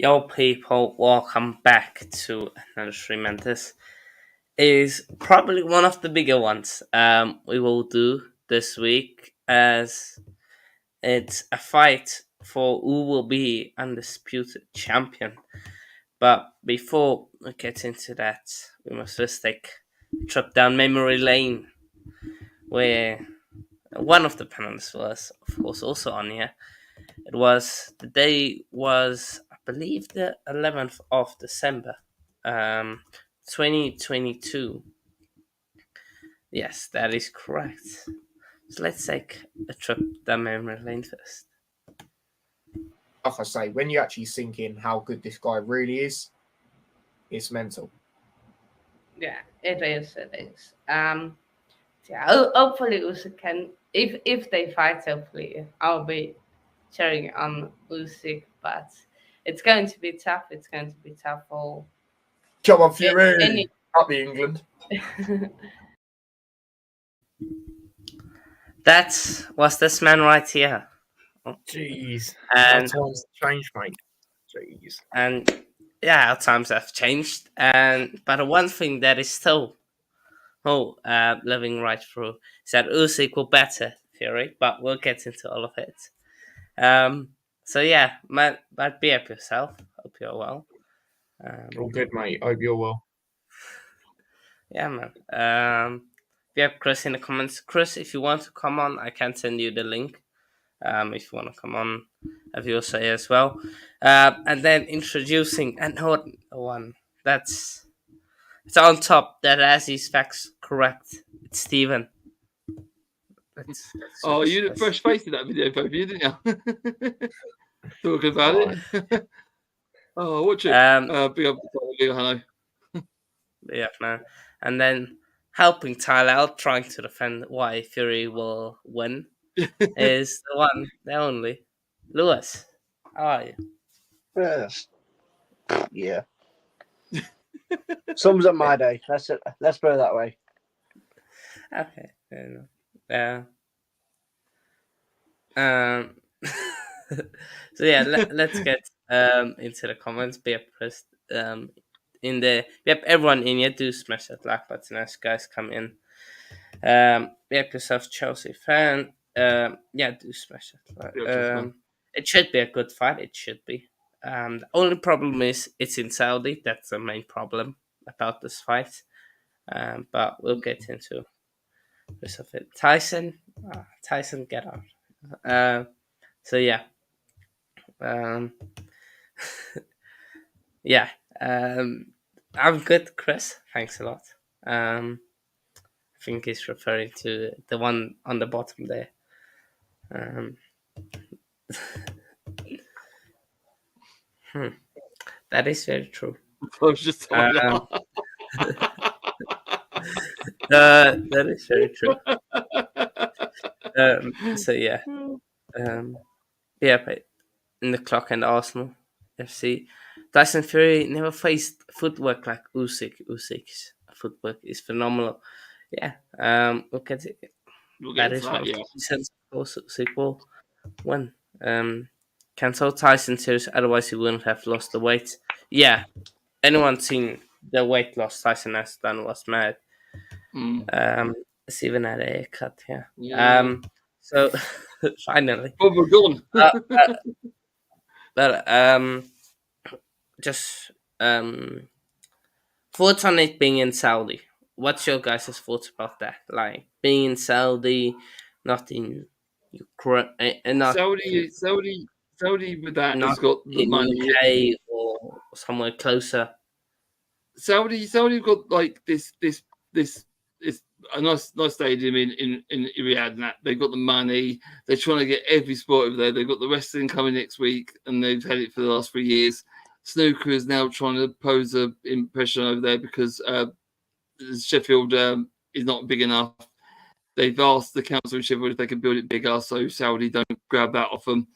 Yo, people, welcome back to another stream, and this is probably one of the bigger ones we will do this week, as it's a fight for who will be undisputed champion. But before we get into that, we must just take a trip down memory lane, where one of the panelists was, of course, also on here. The day was, I believe, the 11th of December, 2022. Yes, that is correct. So let's take a trip down memory lane first. Like I say, when you actually sink in how good this guy really is, it's mental. Yeah, it is. Hopefully Usyk can, if they fight, hopefully I'll be cheering on Usyk, but it's going to be tough. It's going to be tough for. Come on, Fury! Up the England. That was this man right here. Jeez. And how times changed, mate. Jeez. And yeah, our times have changed. But the one thing that is still living right through is that Usyk will better Fury, but we'll get into all of it. So yeah, but be up yourself. Hope you're well. All good, mate. Hope you're well. Yeah, man. We have Chris in the comments. Chris, if you want to come on, I can send you the link. If you want to come on, as you say as well. And then introducing another one it's on top that has his facts correct. It's Steven. You the fresh face in that video, both of you, didn't you? Talking about it. Watch it. Big up to hello. Yeah, man. And then helping Tyler out, trying to defend why Fury will win, is the one, the only, Lewis. How are you? Yes. Yeah. Sums up my day. Let's put it that way. Okay. Yeah. So yeah, let's get into the comments. Be pressed we have everyone in here. Do smash that like button as guys come in. We have yourself Chelsea fan. Do smash that. It should be a good fight. It should be. The only problem is it's in Saudi. That's the main problem about this fight. But we'll get into rest of it. Tyson, get out. So yeah. Yeah. I'm good, Chris. Thanks a lot. I think he's referring to the one on the bottom there. That is very true. I was just that is very true. So yeah. But in the clock and Arsenal FC, Tyson Fury never faced footwork like Usyk. Usyk's footwork is phenomenal. Yeah. Look at it. That is what Usyk will win. Cancel Tyson series, otherwise he wouldn't have lost the weight. Yeah. Anyone seen the weight loss Tyson has done was mad. It's even had a haircut, yeah. So finally. Oh, we're gone. Just thoughts on it being in Saudi. What's your guys' thoughts about that? Like being in Saudi, not in Ukraine, not Saudi with that has got the money. UK or somewhere closer. Saudi got like this a nice stadium in Riyadh, and that they've got the money. They're trying to get every sport over there. They've got the wrestling coming next week, and they've had it for the last 3 years. Snooker is now trying to pose an impression over there because Sheffield is not big enough. They've asked the council in Sheffield if they can build it bigger, so Saudi don't grab that off them.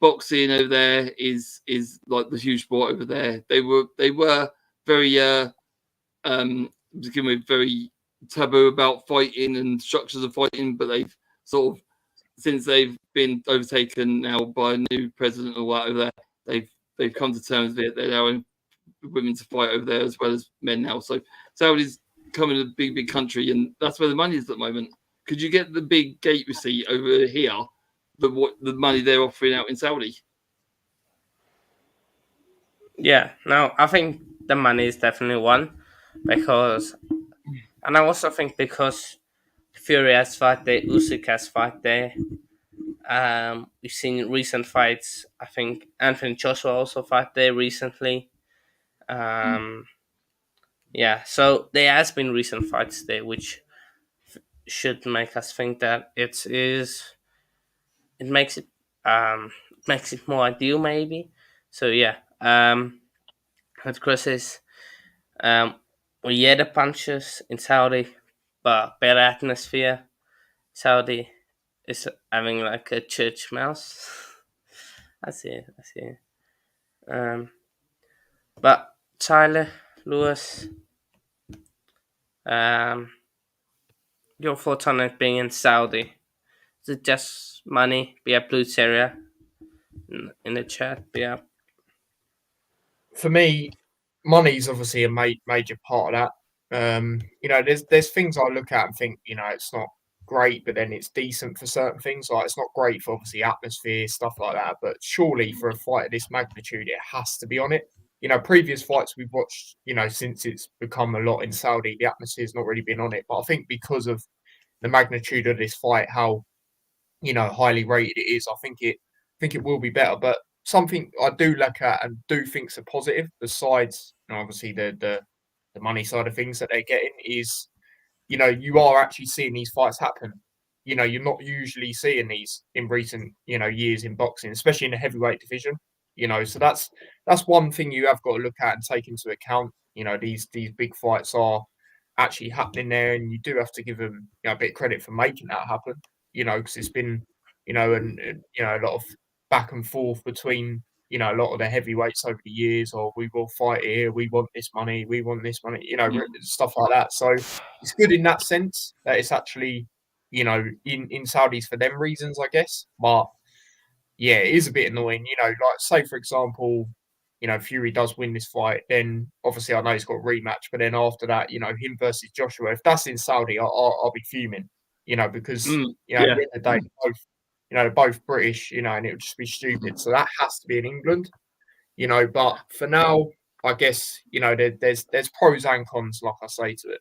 Boxing over there is like the huge sport over there. They were very begin with very taboo about fighting and structures of fighting, but they've since they've been overtaken now by a new president or whatever, they've they've come to terms with it. They're allowing women to fight over there as well as men now. So Saudi's coming a big country, and that's where the money is at the moment. Could you get the big gate receipt over here? What the money they're offering out in Saudi? Yeah, no, I think the money is definitely one because, and I also think because Fury has fight there, Usyk has fight there. We've seen recent fights. I think Anthony Joshua also fought there recently. Yeah, so there has been recent fights there, which should make us think that it is. It makes it more ideal, maybe. So yeah, as Chris says, we hear the punches in Saudi, but better atmosphere. Saudi is having like a church mouse. I see. But Tyler, Lewis, your thoughts on it being in Saudi? Is it just money? Be a blue area in the chat. Yeah. For me, money's obviously a major part of that. There's things I look at and think, it's not great, but then it's decent for certain things. Like it's not great for obviously atmosphere, stuff like that. But surely for a fight of this magnitude, it has to be on it. Previous fights we've watched, since it's become a lot in Saudi, the atmosphere's not really been on it. But I think because of the magnitude of this fight, how highly rated it is, I think it will be better. But something I do look at and do think's a positive, besides obviously the money side of things that they're getting, is you are actually seeing these fights happen. You're not usually seeing these in recent years in boxing, especially in the heavyweight division. So that's one thing you have got to look at and take into account. These big fights are actually happening there, and you do have to give them a bit of credit for making that happen. Because it's been and a lot of back and forth between a lot of the heavyweights over the years, or we will fight here, we want this money, stuff like that. So it's good in that sense that it's actually in Saudis for them reasons, I guess. But yeah, it is a bit annoying. Like say for example, Fury does win this fight, then obviously I know he's got a rematch, but then after that, him versus Joshua, if that's in Saudi, I'll be fuming. Because at the end of the day, both British, and it would just be stupid. So that has to be in England, But for now, I guess there's pros and cons, like I say to it.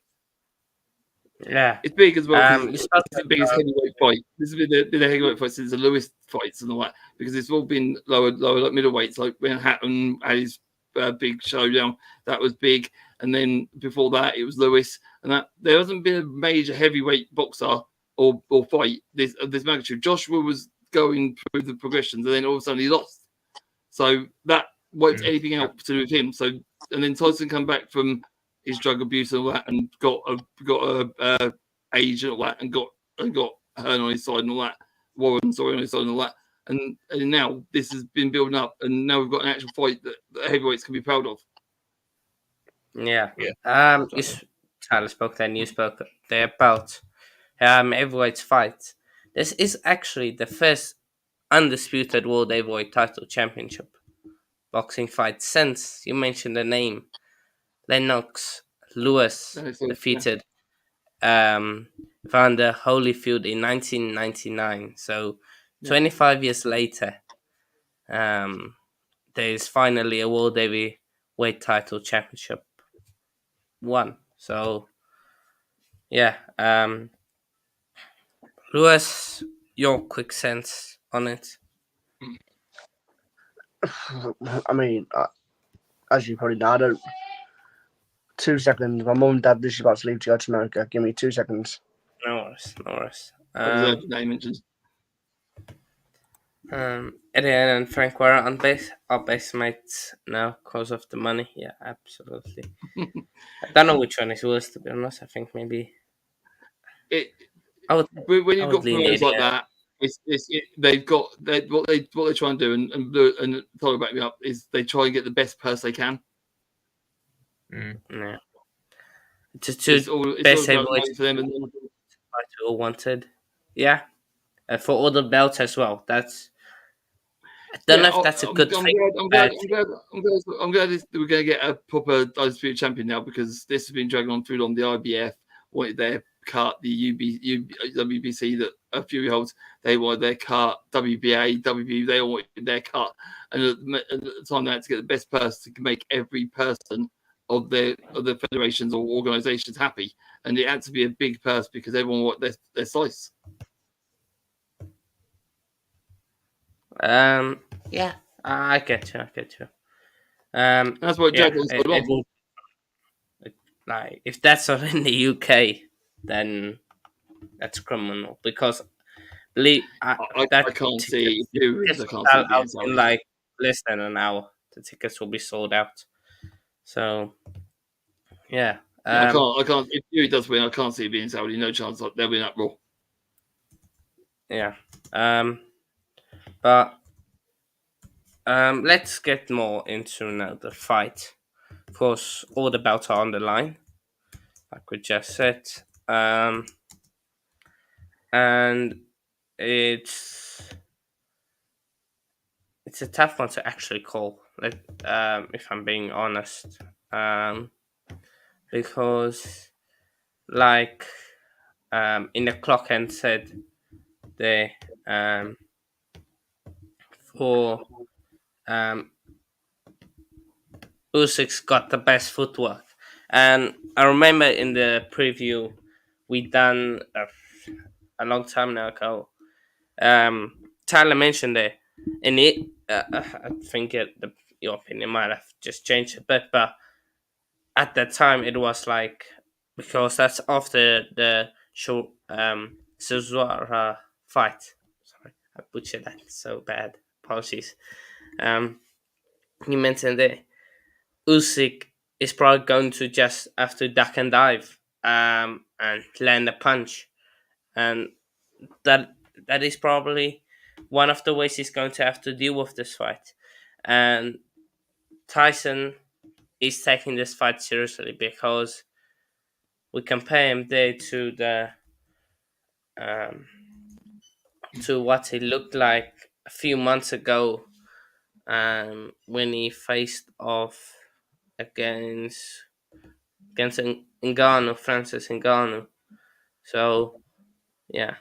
Yeah, it's big as well. It's it's the biggest heavyweight fight. This has been the heavyweight fight since the Lewis fights and all that, because it's all been lower like middleweights. Like when Hatton had his big showdown, that was big, and then before that it was Lewis, and that there hasn't been a major heavyweight boxer or fight this magnitude. Joshua was going through the progressions, and then all of a sudden he lost. So that wiped anything out to do with him. So and then Tyson come back from his drug abuse and all that, and got a age and all that, and got Hearn on his side and all that, Warren on his side and all that, and now this has been building up, and now we've got an actual fight that heavyweights can be proud of. Yeah. Tyler spoke then. You spoke there about heavyweights fight. This is actually the first undisputed world heavyweight title championship boxing fight since you mentioned the name. Lennox Lewis defeated Vander Holyfield in 1999. So 25 years later, there is finally a world heavyweight title championship won. So yeah, Lewis, your quick sense on it? I mean, as you probably know, I don't. 2 seconds. My mum and dad is about to leave to go to America. Give me 2 seconds. No worries. Name mentions. Eddie and Frank were on base. Our base mates now because of the money. Yeah, absolutely. I don't know which one is worse, to be honest. I think maybe when you've got promoters like that, they've got what they try and do, and Tyler back me up, is they try and get the best purse they can. Yeah. It's all about money for them, and all wanted. Yeah, for all the belts as well. That's I don't know if that's a good thing. I'm glad we're going to get a proper Undisputed champion now, because this has been dragging on too long. The IBF wanted their cut, the WBC that Fury holds, they wanted their cut, WBA, WBU, they all wanted their cut. And at the time, they had to get the best person to make every person of the federations or organizations happy. And it had to be a big purse because everyone wanted their slice. Yeah, I get you. That's what dragged on so long. Like, if that's not in the UK, then that's criminal. Because I can't see it being Saudi. In like less than an hour. The tickets will be sold out. So, yeah. I can't. If Fury does win, I can't see it being Saudi. No chance they'll win that Raw. Yeah. But let's get more into now the fight. Of course, all the bouts are on the line, like we just said. And it's a tough one to actually call. If I'm being honest, because like in the clock end said, they for Usyk's got the best footwork, and I remember in the preview we done a long time now ago. Tyler mentioned it, and I think your opinion might have just changed a bit, but at that time it was like, because that's after the show Suzuara fight. Sorry, I butchered that so bad. Apologies. You mentioned that Usyk is probably going to just have to duck and dive and land a punch, and that is probably one of the ways he's going to have to deal with this fight. And Tyson is taking this fight seriously, because we compare him there to the to what he looked like a few months ago, when he faced off against Ngannou, Francis Ngannou. So yeah,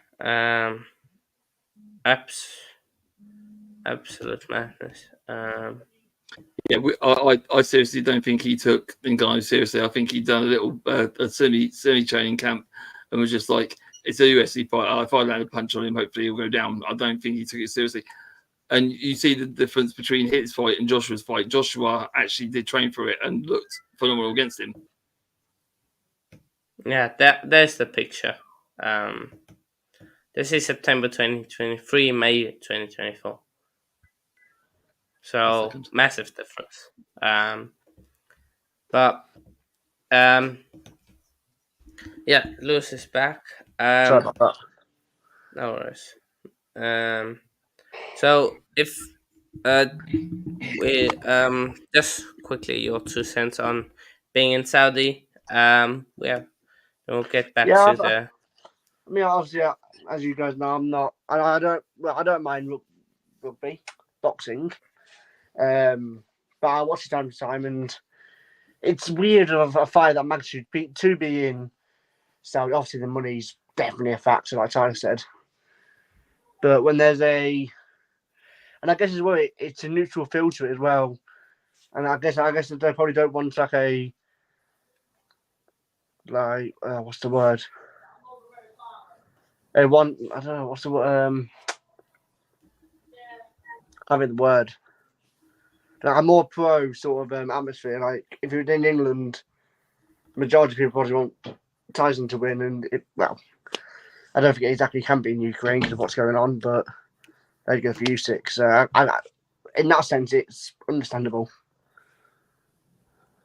absolute madness. Yeah, I seriously don't think he took Ngannou seriously. I think he'd done a little a semi-training camp and was just like, it's a UFC fight. If I land a punch on him, hopefully he'll go down. I don't think he took it seriously. And you see the difference between his fight and Joshua's fight. Joshua actually did train for it and looked phenomenal against him. Yeah, there's the picture. This is September 2023, May 2024. So massive difference. But yeah, Lewis is back. Sorry about that. No worries. So if we just quickly your 2 cents on being in Saudi. Yeah, we'll get back to the. I mean, obviously, as you guys know, I'm not. I don't mind rugby, boxing. But I watch it time to time, and it's weird of a fight that magnitude to be in Saudi. Obviously, the money's definitely a factor, like Tyler said. But when there's and I guess as well, it's a neutral feel to it as well. And I guess they probably don't want what's the word? They want, I don't know, what's the word? I can't think the word. Like a more pro sort of atmosphere. Like if you're in England, the majority of people probably want Tyson to win, and I don't think it exactly can be in Ukraine because of what's going on, but there you go for Usyk. So in that sense, it's understandable.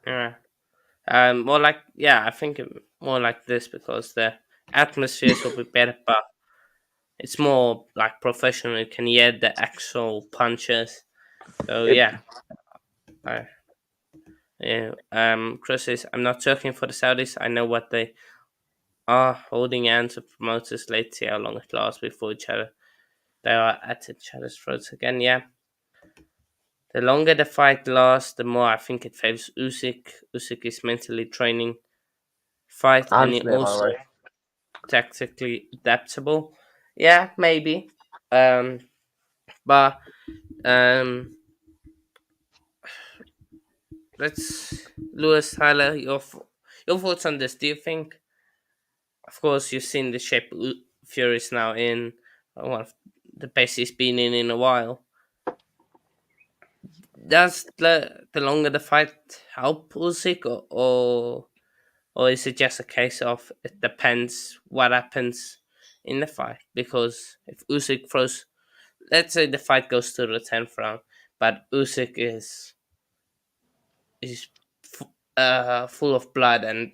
Yeah. I think more like this, because the atmospheres will be better, but it's more like professional. You can hear the actual punches. So yeah. Chris says, I'm not joking for the Saudis. I know what they are, holding hands of promoters. Let's see how long it lasts before each other. They are at each other's throats again. Yeah. the longer the fight lasts, the more I think it favors Usyk. Usyk is mentally training fight, and he also tactically adaptable. Yeah, maybe. But let's Lewis Tyler, your thoughts on this? Do you think? Of course, you've seen the shape Fury's now in, one of the best he's been in a while. Does the longer the fight help Usyk, or is it just a case of it depends what happens in the fight? Because if Usyk throws, let's say the fight goes to the 10th round, but Usyk is full of blood and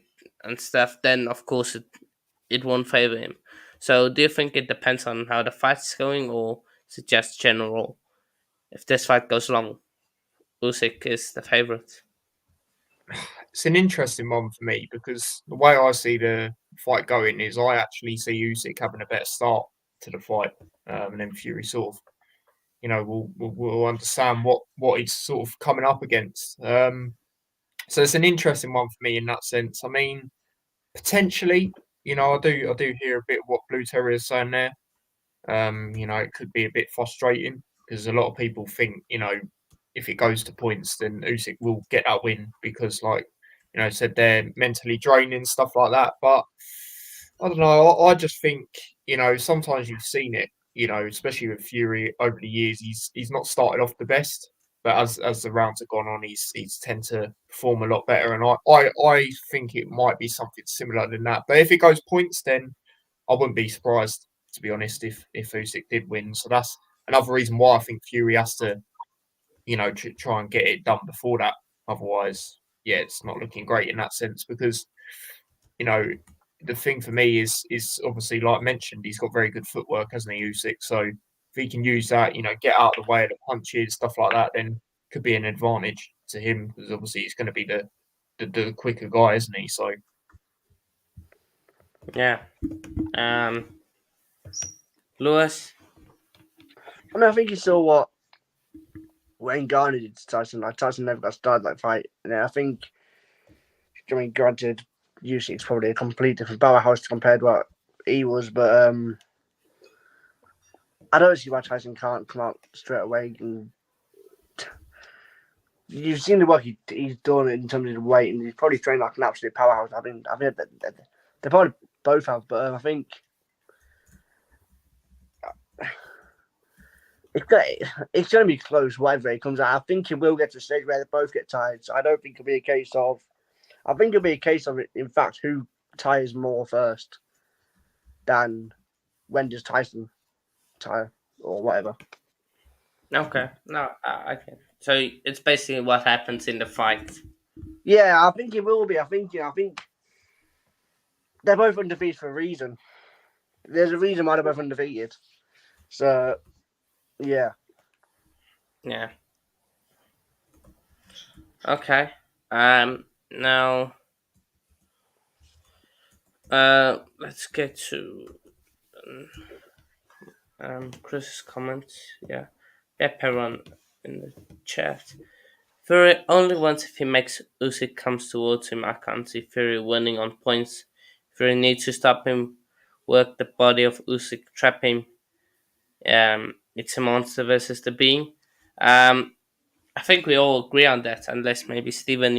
stuff, then of course it won't favor him. So do you think it depends on how the fight's going, or is it just general? If this fight goes long, Usyk is the favorite. It's an interesting one for me because the way I see the fight going is I actually see Usyk having a better start to the fight, and then Fury sort of, we'll understand what he's sort of coming up against. So it's an interesting one for me in that sense. I mean, potentially, I do hear a bit of what Blue Terrier is saying there. It could be a bit frustrating because a lot of people think, if it goes to points, then Usyk will get that win because, like, said they're mentally draining, stuff like that. But I don't know. I just think, sometimes you've seen it, especially with Fury over the years. He's not started off the best, but as the rounds have gone on, he's tend to perform a lot better. And I think it might be something similar than that. But if it goes points, then I wouldn't be surprised, to be honest, if Usyk did win. So that's another reason why I think Fury has to, try and get it done before that. Otherwise, yeah, it's not looking great in that sense because, the thing for me is obviously, like mentioned, he's got very good footwork, hasn't he, Usyk? So if he can use that, get out of the way of the punches, stuff like that, then could be an advantage to him because obviously he's going to be the quicker guy, isn't he? So yeah. Lewis? I mean, I think you saw what Wayne Garner did to Tyson. Like, Tyson never got started that fight. And I think, granted, Usyk's probably a complete different powerhouse compared to what he was, but I don't see why Tyson can't come out straight away. And you've seen the work he's done in terms of the weight, and he's probably trained like an absolute powerhouse. I mean, they probably both have, but I think it's going to be close, whatever it comes out. I think it will get to a stage where they both get tired. So I don't think it'll be a case of. I think it'll be a case of, in fact, who tires more first than when does Tyson tire or whatever. Okay, no, I can. So it's basically what happens in the fight. Yeah, I think it will be. I think they're both undefeated for a reason. There's a reason why they're both undefeated. So, yeah. Yeah. Okay. Now, let's get to Chris's comments. Yeah, Pepperon in the chat. Fury only wins if he makes Usyk comes towards him. I can't see Fury winning on points. Fury needs to stop him, work the body of Usyk, trap him. It's a monster versus the being. I think we all agree on that, unless maybe Steven,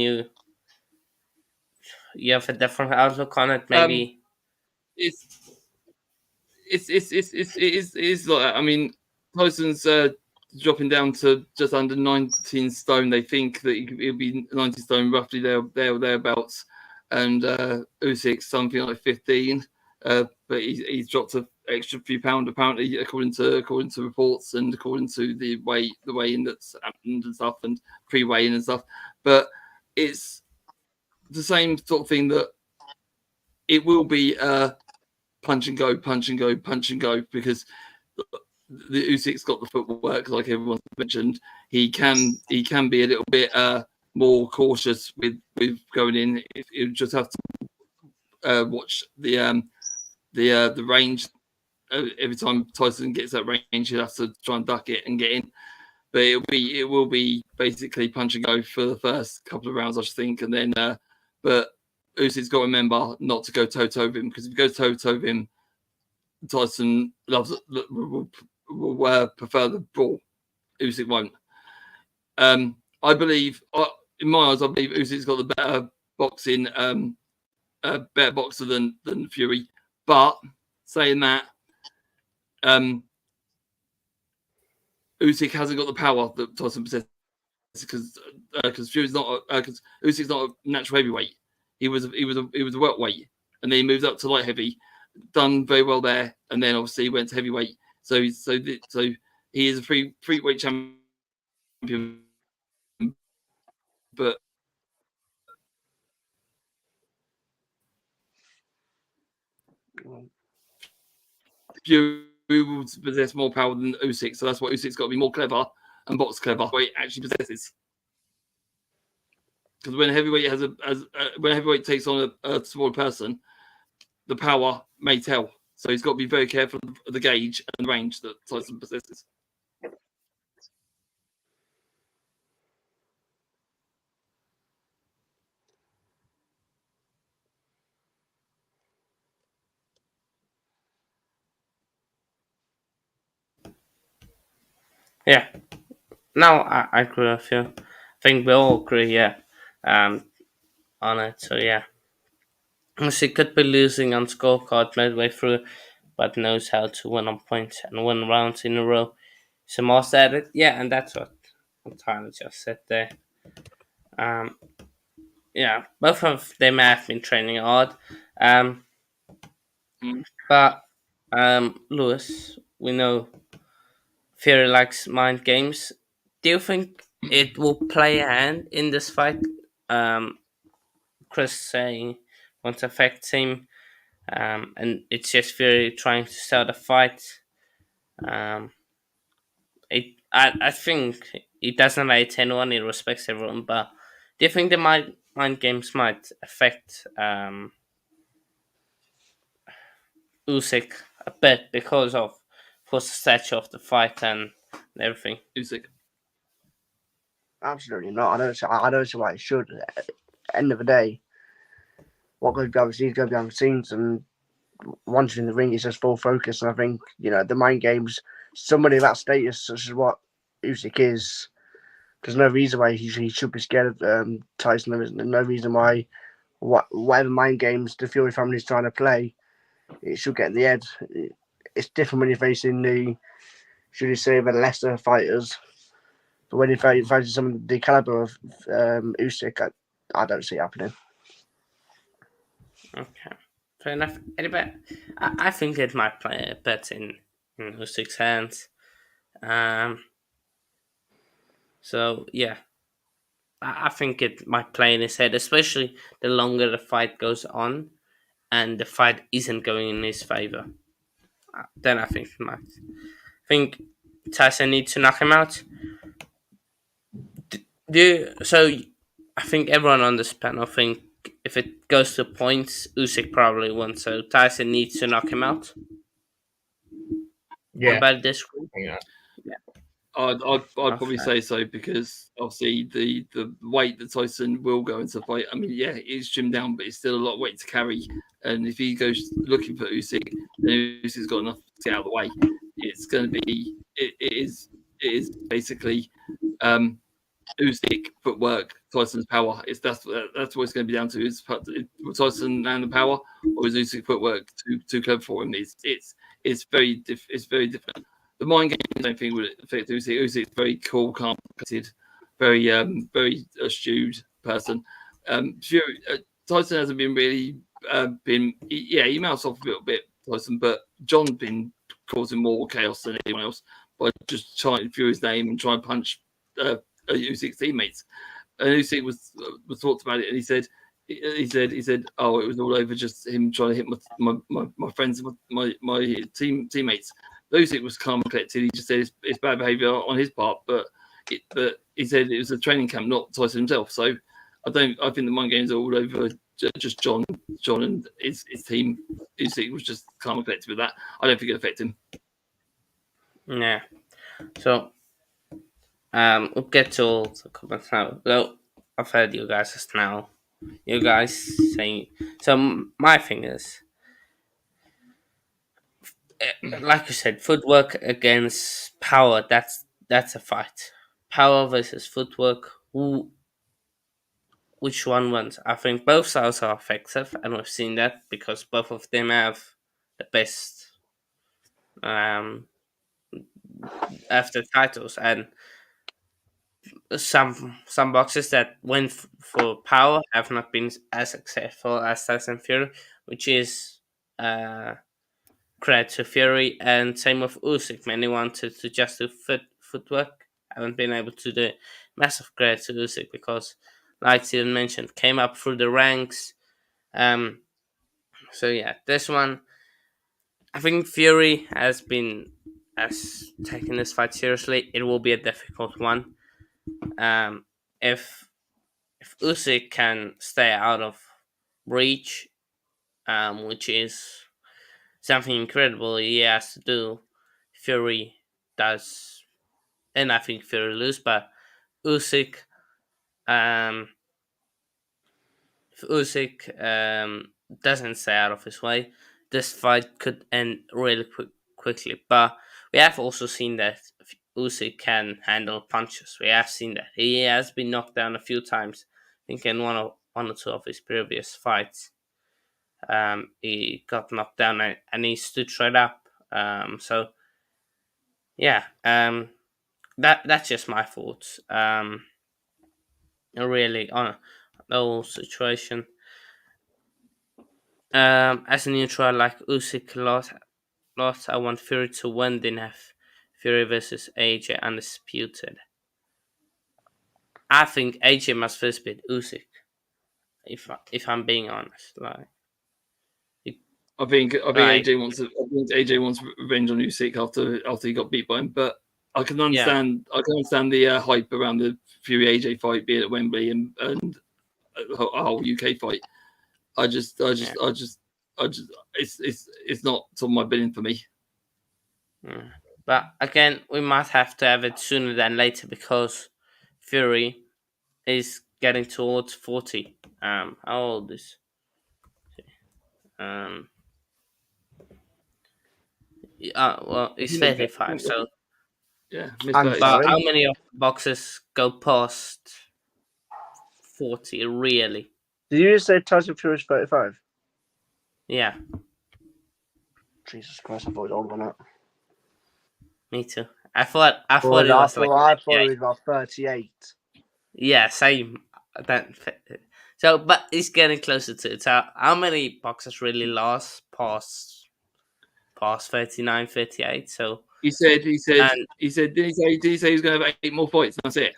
you have a different outlook on it. Maybe it is like, I mean, Tyson's dropping down to just under 19 stone. They think that he'll be 19 stone roughly thereabouts, and Usyk something like 15. But he's dropped an extra few pound apparently, according to reports and according to the weigh-in that's happened and stuff, and pre-weigh-in and stuff. But it's the same sort of thing that it will be punch and go, because the Usyk's got the footwork, like everyone mentioned. He can be a little bit more cautious with going in. You just have to watch the range. Every time Tyson gets that range, he has to try and duck it and get in. but it will be basically punch and go for the first couple of rounds, I think, and then but Usyk's got to remember not to go toe-to-toe with him, because if he goes toe-to-toe with him, Tyson will prefer the brawl. Usyk won't. I believe, in my eyes, I believe Usyk's got the better boxing, better boxer than Fury. But saying that, Usyk hasn't got the power that Tyson possesses, because Fury's not, because Usyk's not a natural heavyweight. He was a welterweight, and then he moved up to light heavy, done very well there, and then obviously went to heavyweight. So he is a free weight champion, but Fury will possess more power than Usyk, so that's why Usyk's got to be more clever and box clever. What he actually possesses. Because when heavyweight when heavyweight takes on a smaller person, the power may tell. So he's got to be very careful of the gauge and range that Tyson possesses. Yeah. No, I agree with you. I think we all agree, yeah, on it. So yeah, she could be losing on scorecard midway through, but knows how to win on points and win rounds in a row. So most at it, yeah, and that's what Tyler just said there. Yeah, both of them have been training hard. But Lewis, we know Fury likes mind games. Do you think it will play a hand in this fight? Chris saying won't affect him, and it's just Fury trying to sell the fight. I think he doesn't hate anyone. He respects everyone. But do you think the mind games might affect Usyk a bit because of the stature of the fight and everything? Usyk. Absolutely not. I don't see why it should. At the end of the day, what goes behind the scenes goes behind the scenes, and once in the ring, it's just full focus. And I think, the mind games, somebody of that status, such as what Usyk is, there's no reason why he should be scared of Tyson. There's no reason why whatever mind games the Fury family is trying to play, it should get in the head. It's different when you're facing the lesser fighters. But when you're fighting some of the caliber of Usyk, I don't see it happening. Okay, fair enough. Anyway, I think it might play a bit in Usyk's hands. So yeah, I think it might play in his head, especially the longer the fight goes on, and the fight isn't going in his favor. Then I think it might. I think Tyson needs to knock him out. So I think everyone on this panel think if it goes to points, Usyk probably won. So Tyson needs to knock him out. Yeah. About this? Yeah. I'd probably say so, because obviously the weight that Tyson will go into the fight. I mean, yeah, he's trimmed down, but it's still a lot of weight to carry. And if he goes looking for Usyk, then Usyk's got enough to get out of the way. It's going to be it is basically Usyk footwork, Tyson's power. That's what it's going to be down to. Is Tyson and the power, or is Usyk footwork too clever for him? It's very different. The mind game, I don't think would affect Usyk. Usyk's very cool, calm, collected, very astute person. Tyson hasn't been really he mouths off a little bit, Tyson, but John's been causing more chaos than anyone else by just trying to Fury's name and trying to punch Usyk's teammates. And Usyk was talked about it, and he said, "Oh, it was all over just him trying to hit my friends, my teammates." Usyk was calm and collected. He just said it's bad behaviour on his part, but he said it was a training camp, not Tyson himself. So I think the mind games are all over just John and his team. Usyk was just calm and collected with that. I don't think it affected him. Yeah. So We'll get to all the comments now. Well, I've heard you guys just now. You guys saying so. My thing is, like you said, footwork against power. That's a fight. Power versus footwork. Which one wins? I think both styles are effective, and we've seen that because both of them have the best after titles, and some boxers that win for power have not been as successful as Tyson Fury, which is credit to Fury, and same with Usyk. Many wanted to just do footwork, haven't been able to do it. Massive credit to Usyk because, like Steven mentioned, came up through the ranks. So yeah, this one, I think Fury has taken this fight seriously. It will be a difficult one. If Usyk can stay out of reach, which is something incredible he has to do, Fury does, and I think Fury lose. But Usyk, if Usyk doesn't stay out of his way, this fight could end really quickly. But we have also seen that Usyk can handle punches. We have seen that he has been knocked down a few times. I think in one or two of his previous fights, he got knocked down and he stood straight up. So yeah, that's just my thoughts. Really on the whole situation. As a neutral, like Usyk lost, I want Fury to win. Then have Fury versus AJ Undisputed. I think AJ must first beat Usyk. If I'm being honest, like I think AJ wants revenge on Usyk after he got beat by him. But I can understand the hype around the Fury AJ fight being at Wembley and a whole UK fight. It's not top of my billing for me. But again, we might have to have it sooner than later because Fury is getting towards 40. How old is? Well, he's 35. So yeah, but how many of the boxers go past 40? Really? Did you just say Tyson Fury is 35? Yeah. Jesus Christ! I thought it was older than that. Me too. I thought it was it was about 38. Yeah, same. So, but it's getting closer to it. So, how many boxers really lost past 39, 38? So he said, did he say he was going to have 8 more fights? And that's it.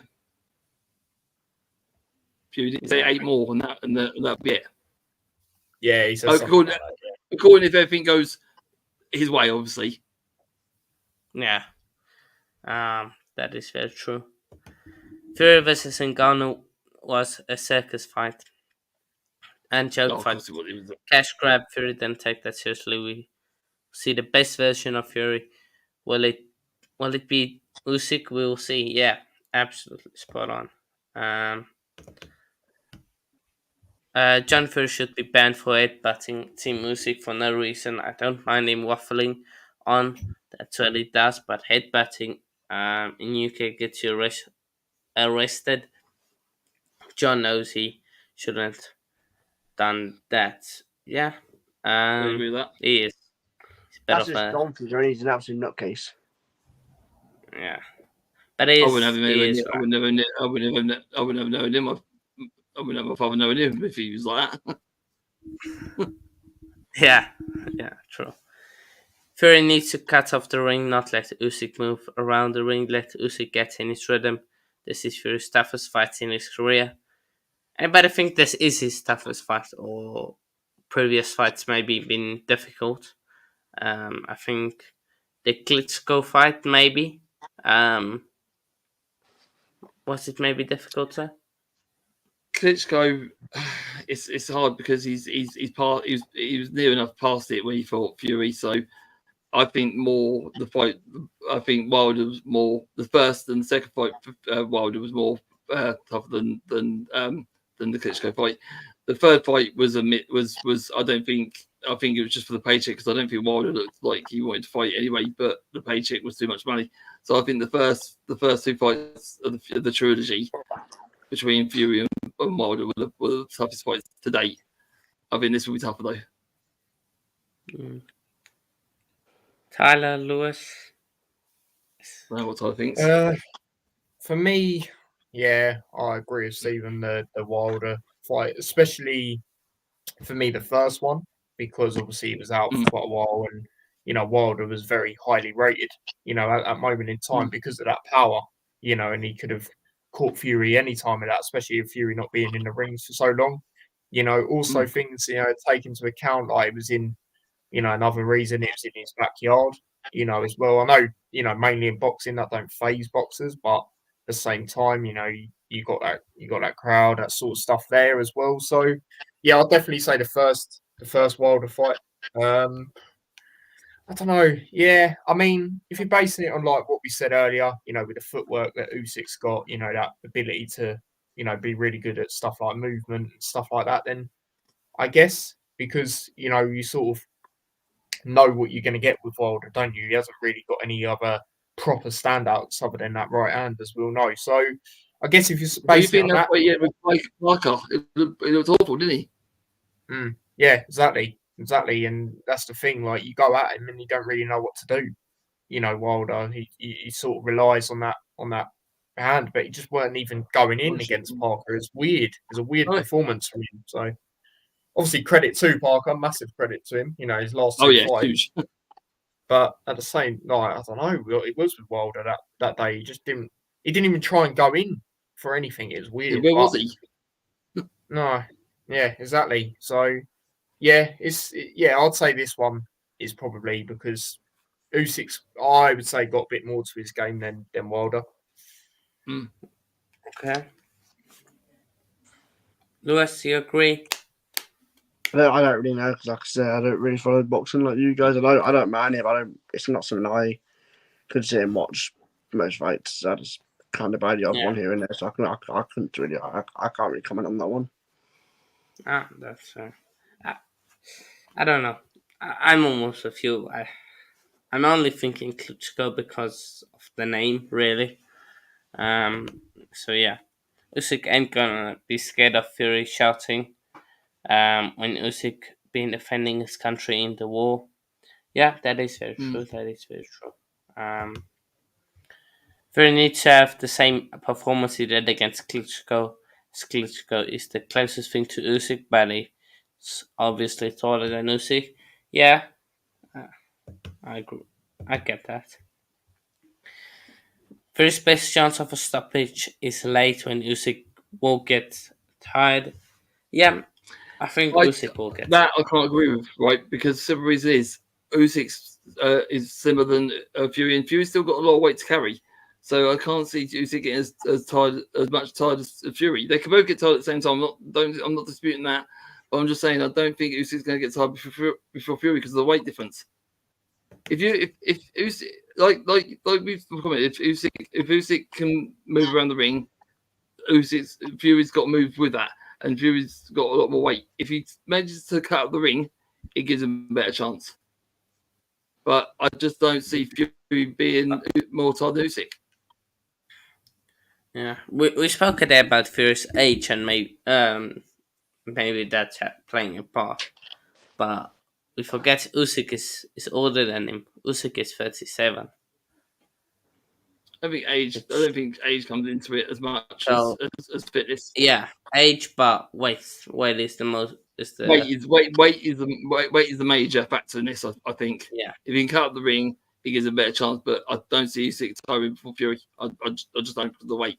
He didn't say 8 more, and that'd be it. Yeah, he said according if everything goes his way, obviously. Yeah, that is very true. Fury versus Ngannou was a circus fight and joke fight. Cash grab. Fury didn't take that seriously. We see the best version of Fury. Will it be Usyk? We will see. Yeah, absolutely spot on. John Fury should be banned for headbutting Team Usyk for no reason. I don't mind him waffling on. That's what he does. But headbutting in UK gets you arrested. John knows he shouldn't done that. Yeah. I agree with that. He is. That's just donkey. He's an absolute nutcase. Yeah. But I wouldn't have known him. I wouldn't have my father knowing him if he was like that. Yeah, true. Fury needs to cut off the ring, not let Usyk move around the ring, let Usyk get in his rhythm. This is Fury's toughest fight in his career. But I think this is his toughest fight, or previous fights maybe been difficult. I think the Klitschko fight maybe. Was it maybe difficult, sir? Klitschko, it's hard because he was near enough past it when he fought Fury. So I think more the fight. I think Wilder was more the first and second fight. Wilder was more tougher than the Klitschko fight. The third fight was was I don't think. I think it was just for the paycheck because I don't think Wilder looked like he wanted to fight anyway. But the paycheck was too much money. So I think the first two fights of the trilogy between Fury and Wilder were the toughest fights to date. I think this will be tougher though. Tyler, Lewis. I don't know what Tyler thinks. For me, yeah, I agree with Stephen. The Wilder fight, especially for me, the first one, because obviously it was out for quite a while, and Wilder was very highly rated. At that moment in time because of that power. And he could have caught Fury any time of that, especially if Fury not being in the rings for so long. Also things take into account, like it was in another reason it was in his backyard, as well. I know, mainly in boxing that don't phase boxers, but at the same time, you got that crowd, that sort of stuff there as well. So yeah, I'll definitely say the first Wilder fight. I don't know. Yeah, I mean, if you're basing it on like what we said earlier, with the footwork that Usyk's got, that ability to, be really good at stuff like movement and stuff like that, then I guess because you sort of know what you're going to get with Wilder, don't you? He hasn't really got any other proper standouts other than that right hand, as we all know. So I guess if you're basing on that, with Mike Parker, it looked awful, didn't he? Yeah, exactly, and that's the thing. Like you go at him and you don't really know what to do. Wilder, he sort of relies on that hand, but he just weren't even going in against Parker. It's weird. It's a weird performance from him. So. Obviously, credit to Parker, massive credit to him. His last two fights. Huge. But at the same night, I don't know. It was with Wilder that day. He just didn't. He didn't even try and go in for anything. It was weird. Where was he? No. Yeah, exactly. So, yeah, I'd say this one is probably because Usyk's, I would say, got a bit more to his game than Wilder. Okay. Lewis, you agree? I don't really know because, like I said, I don't really follow boxing like you guys. I don't mind it, but it's not something I could sit and watch most fights. I just kind of buy the odd one here and there, so I couldn't really, I can't really comment on that one. That's fair. I don't know. I'm almost with you. I'm only thinking Klitschko because of the name, really. So yeah, Usyk ain't gonna be scared of Fury shouting. When Usyk been defending his country in the war. Yeah, that is very true. That is very true. Fury needs to have the same performance he did against Klitschko. Klitschko is the closest thing to Usyk, but he's obviously taller than Usyk. Yeah, I agree. I get that. Fury's best chance of a stoppage is late when Usyk will get tired. Yeah, I think Usyk will get that. I can't agree with, right? Because the simple reason is Usyk is similar than Fury, and Fury's still got a lot of weight to carry. So I can't see Usyk getting as much tired as Fury. They can both get tired at the same time. I'm not disputing that, but I'm just saying I don't think Usyk's going to get tired before Fury because of the weight difference. If Usyk, like we've commented, if Usyk can move around the ring, Fury's got to move with that. And Fury's got a lot more weight. If he manages to cut up the ring, it gives him a better chance. But I just don't see Fury being more tired than Usyk. Yeah, we spoke there about Fury's age and maybe that's playing a part. But we forget Usyk is older than him. Usyk is 37. I don't think age comes into it as much as fitness. Yeah, age, but weight is the most. Weight is the major factor in this. I think. Yeah. If you can cut up the ring, it gives a better chance. But I don't see Usyk tiring before Fury. I just don't put the weight.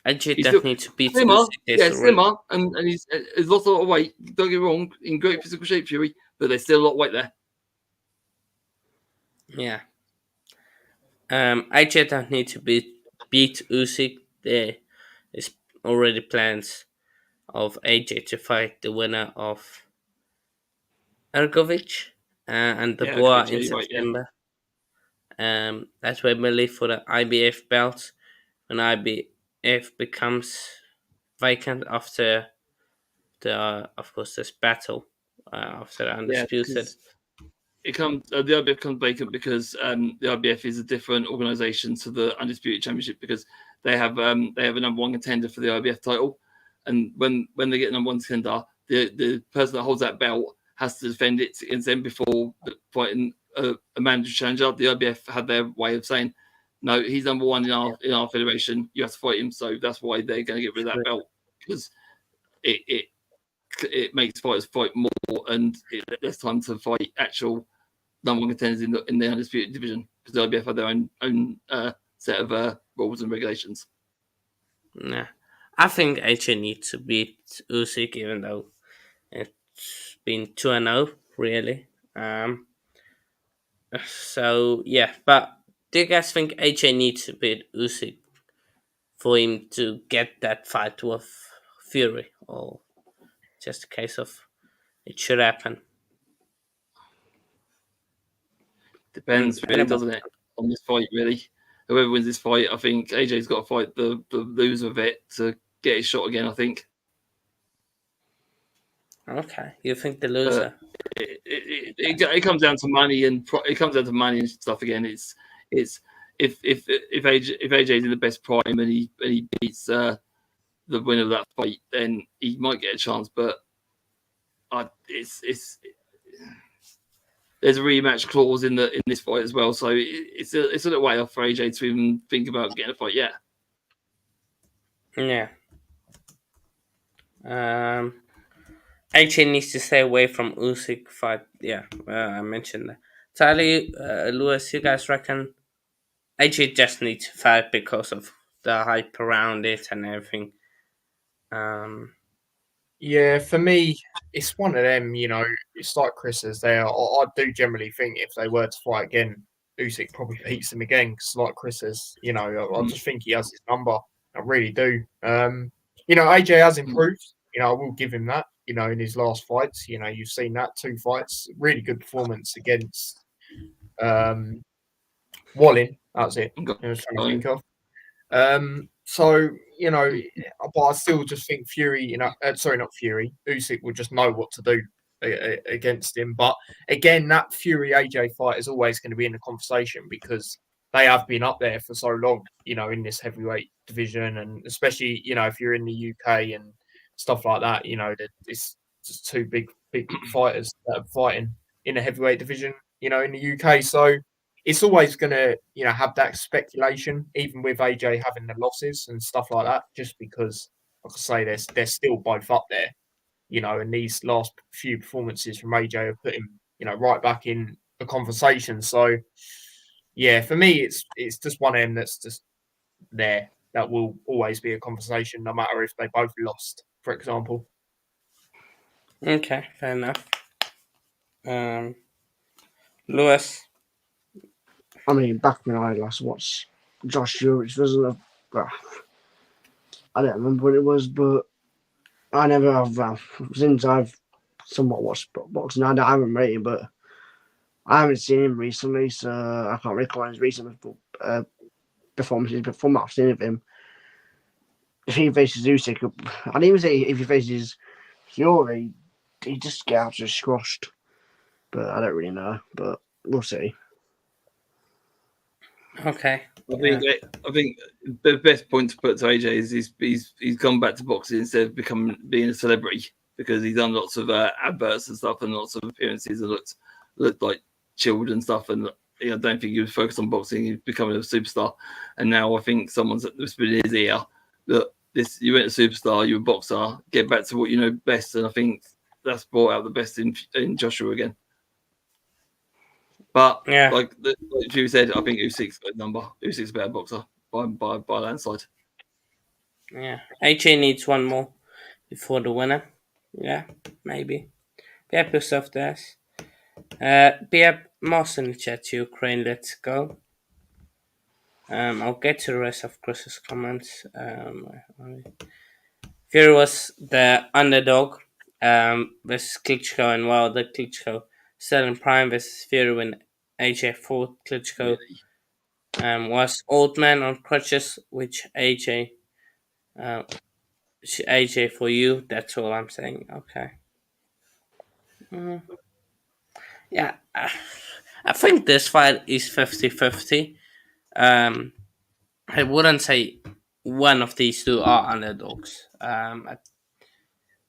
AJ definitely to beat slimmer. Yeah, slimmer, and he's lost a lot of weight. Don't get me wrong, in great physical shape, Fury, but there's still a lot of weight there. Yeah. AJ don't need to beat Usyk. There is already plans of AJ to fight the winner of Ergovic. and the Yeah, Bout okay, in you're right, yeah. September. That's Wembley for the IBF belt when IBF becomes vacant after of course this battle after the Yeah, Undisputed. because the IBF comes vacant because the IBF is a different organisation to the Undisputed Championship because they have a number one contender for the IBF title, and when they get number one contender, the person that holds that belt has to defend it against them before fighting a mandatory challenger. The IBF had their way of saying, no, he's number one in our federation. You have to fight him. So that's why they're going to get rid of that belt because it makes fighters fight more and less time to fight actual number one contenders in the Undisputed division because the IBF have their own set of rules and regulations. Yeah, I think AJ needs to beat Usyk, even though it's been 2-0 really. So yeah, but do you guys think AJ needs to beat Usyk for him to get that fight with Fury, or just a case of it should happen? Depends, really, Anyway. doesn't it, on this fight? Really, whoever wins this fight, I think AJ's got to fight the loser of it to get his shot again. I think. Okay, you think the loser? It comes down to money and stuff again. It's if AJ's in the best prime and he beats the winner of that fight, then he might get a chance. But there's a rematch clause in this fight as well, so it's a little way off for AJ to even think about getting a fight yet. Yeah. AJ needs to stay away from Usyk fight. Yeah, I mentioned that. Charlie, Lewis, you guys reckon AJ just needs to fight because of the hype around it and everything? Yeah, for me, it's one of them. It's like Chris's there. I do generally think if they were to fight again, Usyk probably beats them again. Because like Chris's, I just think he has his number. I really do. AJ has improved. I will give him that. In his last fights, you've seen that 2 fights, really good performance against Wallin. That's it. I was trying to think of. So, but I still just think Fury, sorry, not Fury, Usyk will just know what to do against him. But again, that Fury AJ fight is always going to be in the conversation because they have been up there for so long, in this heavyweight division. And especially, if you're in the UK and stuff like that, that it's just 2 big fighters that are fighting in the heavyweight division, in the UK. So, it's always going to, have that speculation, even with AJ having the losses and stuff like that, just because, like I say, they're still both up there, and these last few performances from AJ have put him, right back in the conversation. So, yeah, for me, it's just one of them that's just there that will always be a conversation, no matter if they both lost, for example. Okay, fair enough. Lewis. I mean, back when I last watched Joshua, which wasn't I don't remember what it was, but I never have. Since I've somewhat watched boxing, I haven't rated, but I haven't seen him recently, so I can't recall his recent performances. But from what I've seen of him, if he faces Usyk, I didn't even say if he faces Fury, he just get out just squashed. But I don't really know. But we'll see. Okay. I think the best point to put to AJ is he's gone back to boxing instead of being a celebrity because he's done lots of adverts and stuff and lots of appearances and looked like chilled and stuff. And I don't think he was focused on boxing. He's becoming a superstar. And now I think someone's whispered in his ear that you went a superstar, you're a boxer, get back to what you know best. And I think that's brought out the best in Joshua again. But like you said, I think Usyk's got a number. Usyk's a better boxer by landslide. Yeah, AJ needs one more before the winner. Yeah, maybe. Be yourself, Des. Be Moss in the chat, Ukraine. Let's go. I'll get to the rest of Chris's comments. Fury was the underdog versus Klitschko, and while the Klitschko Sterling Prime versus Fury when AJ fought Klitschko. Really? Was Old Man on crutches, which AJ for you. That's all I'm saying. Okay. Yeah, I think this fight is 50-50. I wouldn't say one of these two are underdogs. I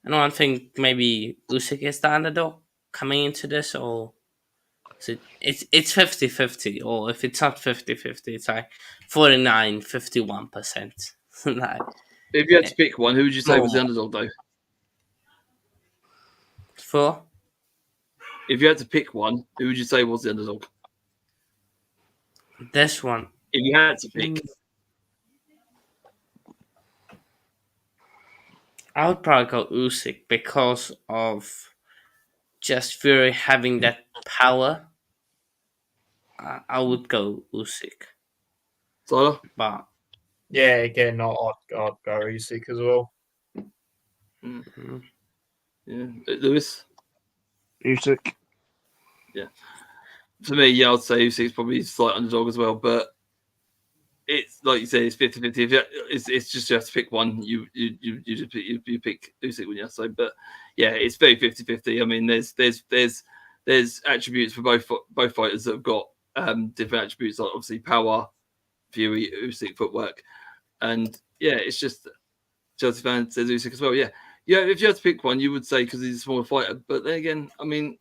don't think maybe Usyk is the underdog coming into this, or it's 50-50, or if it's not 50-50, it's like 49-51%. Like, If you had to pick one, who would you say was the more underdog, though? for If you had to pick one, who would you say was the underdog? this one. If you had to pick, I would probably go Usyk because of just Fury having that power. I would go Usyk, Tyler? but Yeah, again, I'd go Usyk as well. Yeah, Lewis. Usyk. For me, yeah, I'd say Usyk's probably a slight underdog as well, but it's like you say, it's 50-50. If it's just you have to pick one, you pick Usyk, when you so. But yeah, it's very 50-50. I mean, there's attributes for both fighters that have got different attributes, like obviously power, Fury, Usyk, footwork, and yeah, it's just Chelsea fan says Usyk as well. Yeah, if you had to pick one, you would say because he's a smaller fighter. But then again, I mean,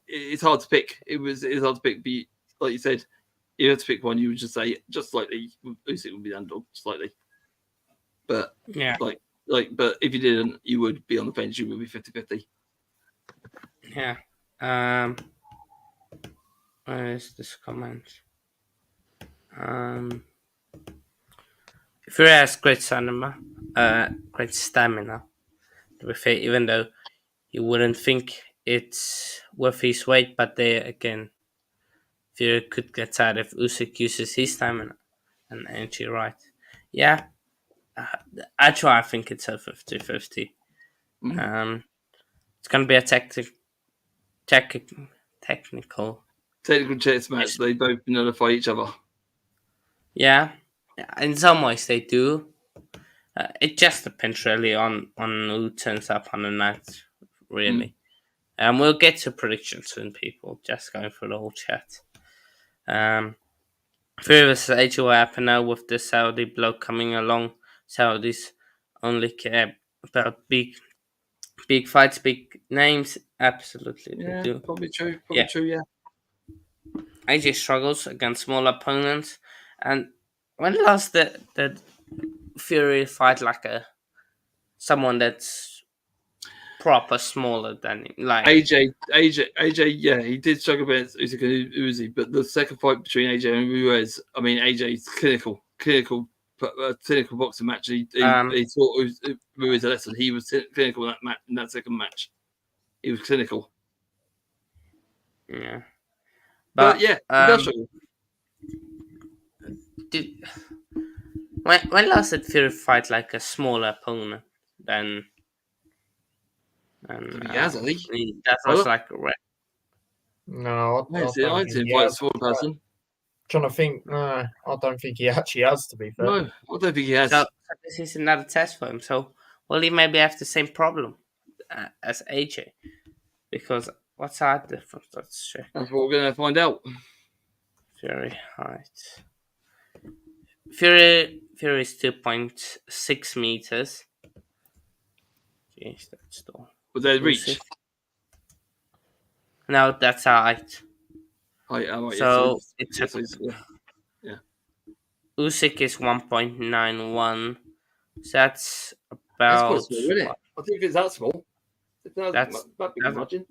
it's hard to pick. It's hard to pick. But like you said, if you had to pick one, you would just say just slightly Usyk would be the underdog, slightly. But yeah, but if you didn't, you would be on the fence. You would be 50-50. yeah. Where is this comment? Fury has great stamina. To be fair, even though you wouldn't think it's worth his weight, but there again, Fury could get tired if Usyk uses his stamina and energy right. Yeah, actually, I think it's a 50-50. It's gonna be a technical Technical chess match. They both nullify each other. Yeah, in some ways they do. It just depends really on who turns up on the night, really. We'll get to predictions soon, people. Just going through the whole chat. Fury vs. AJ will happen now with the Saudi bloke coming along. Saudis only care about big fights, big names. Absolutely, they do. Probably true. True. Yeah. AJ struggles against small opponents, and when last did Fury fight like someone that's proper smaller than him? Like AJ, yeah, he did struggle against Usyk and Uzi, but the second fight between AJ and Ruiz, I mean, AJ's clinical boxing match. He taught Ruiz a lesson. He was clinical in that second match. He was clinical. Yeah, but yeah, he does struggle. When last did Fury fight like a smaller opponent than? And he has, I think. That was like a rep. No, I didn't fight a small person. Trying to think. No, I don't think he actually has, to be fair. No, I don't think he has. So this is another test for him. So will he maybe have the same problem as AJ? Because what's our difference? Let's check. That's what we're gonna find out. Fury height. Fury is 2.6 meters. Jeez, that's tall. But they reach. No, that's our height. So it's yeah. Usyk is 1.91. So that's about. That's quite small, isn't it? I think it's that small. That's imagine.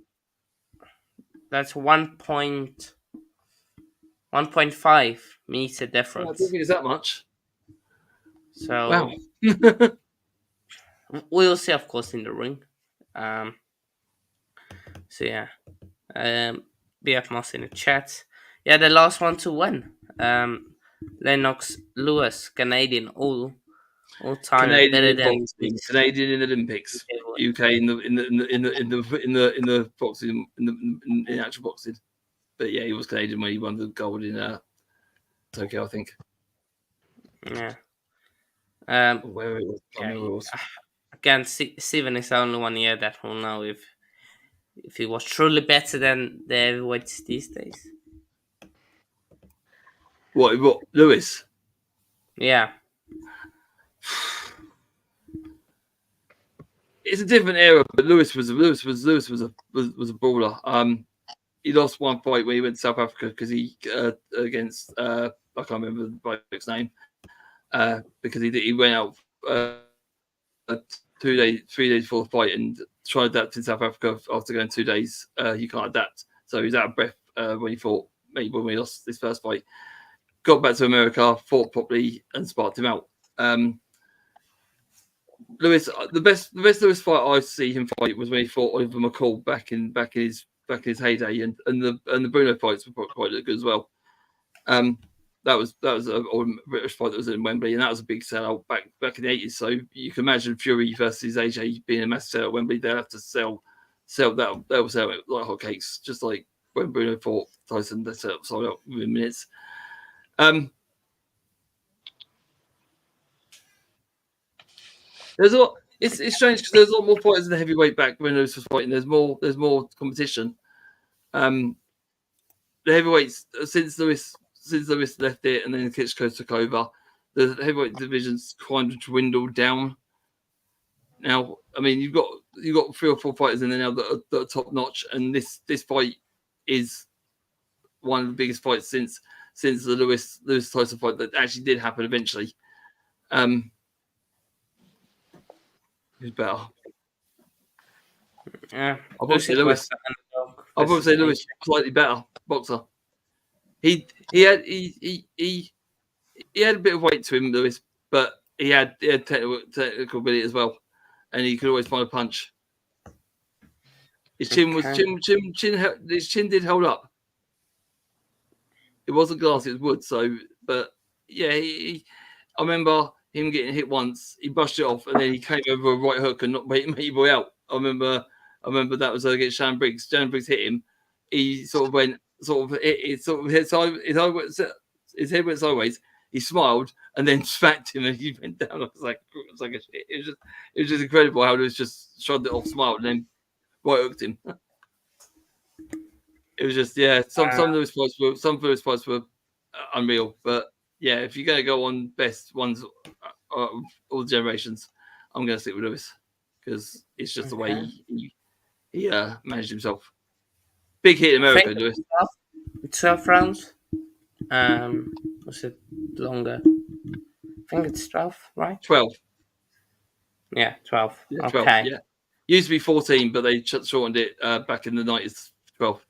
That's 1.5 meter difference. I don't think it's that much. So wow. We'll see, of course, in the ring. So yeah, BF Moss in the chat. Yeah, the last one to win. Lennox Lewis, Canadian, all all time better than Canadian in the Olympics, UK in the boxing in the actual boxing. But yeah, he was Canadian when he won the gold in Tokyo, I think. Yeah. Where it was. Okay. I know it was. Again, Steven is the only one here that will know if he was truly better than the heavyweights these days. What Lewis? Yeah. It's a different era, but Lewis was a brawler. He lost one fight when he went to South Africa because he against I can't remember the bloke's name because he went out 3 days before the fight and tried to adapt in South Africa after going 2 days. You can't adapt, so he was out of breath when he fought. Maybe when he lost his first fight, got back to America, fought properly, and sparked him out. Lewis, the best Lewis fight I see him fight was when he fought Oliver McCall back in his heyday, and the Bruno fights were quite good as well. That was a British fight that was in Wembley, and that was a big sellout back in the 80s. So you can imagine Fury versus AJ being a massive sellout at Wembley. They'll have to sell that. They'll sell it like hotcakes, just like when Bruno fought Tyson. They sold out within minutes. There's a lot. It's strange because there's a lot more fighters in the heavyweight back when Lewis was fighting. There's more competition. The heavyweights since Lewis left it and then Klitschko took over, the heavyweight division's kind of dwindled down. Now, I mean, you've got 3 or 4 fighters in there now that are top notch, and this fight is one of the biggest fights since the Lewis Tyson fight that actually did happen eventually. Who's better? Yeah. I'll probably say Lewis. I'll probably say Lewis slightly better boxer. He had a bit of weight to him, Lewis, but he had technical ability as well, and he could always find a punch. His chin his chin did hold up. It wasn't glass, it was wood. So, but yeah, I remember him getting hit once. He brushed it off, and then he came over a right hook and knocked Matey Boy out. I remember that was against Shannon Briggs. Shannon Briggs hit him. He his head went sideways. He smiled and then smacked him, and he went down. It was just incredible how Lewis just shrugged it off, smiled, and then right hooked him. It was just some of those fights were unreal, but yeah, if you're going to go on best ones all generations, I'm going to stick with Lewis because it's just the way he managed himself. Big hit in America, Lewis. 12 rounds. Was it longer? I think it's 12, right? 12. Yeah, 12. Yeah, 12. Okay. Yeah. Used to be 14, but they shortened it back in the 90s. 12.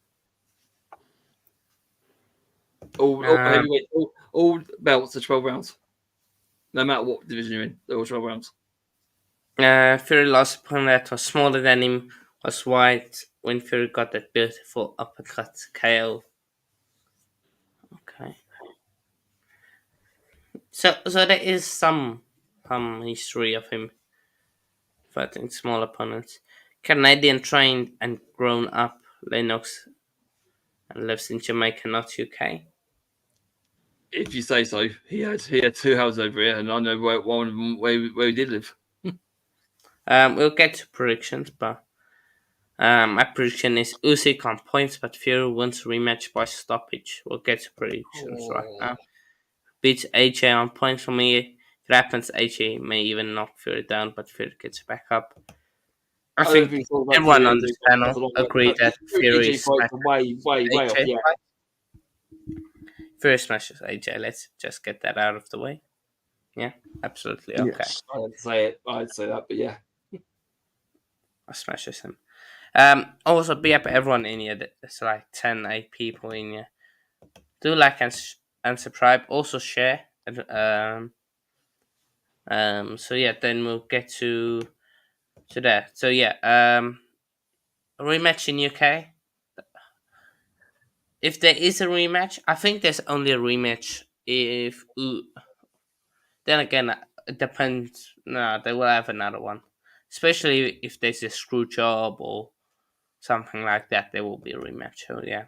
All belts are 12 rounds. No matter what division you're in, they're all 12 rounds. Fury lost opponent that was smaller than him, was white when Fury got that beautiful uppercut KO. Okay. So there is some history of him fighting small opponents. Canadian trained and grown up, Lennox, and lives in Jamaica, not UK. If you say so, he had 2 houses over here, and I know one of them where he did live. We'll get to predictions, but my prediction is Usyk on points, but Fury wins rematch by stoppage. We'll get to predictions right now. Beats AJ on points for me. If it happens, AJ may even knock Fury down, but Fury gets back up. I think everyone on this panel agreed that Fury is way off. Yeah. Fury smashes AJ. Let's just get that out of the way. Yeah, absolutely. Okay. Yes. I'd say that, but yeah. I smashes him. Also, be up everyone in here. There's like 8 people in here. Do like and subscribe. Also share. So yeah, then we'll get to that. So yeah, a rematch in UK. If there is a rematch, I think there's only a rematch if. Then again, it depends. No, they will have another one, especially if there's a screw job or something like that. There will be a rematch. So yeah,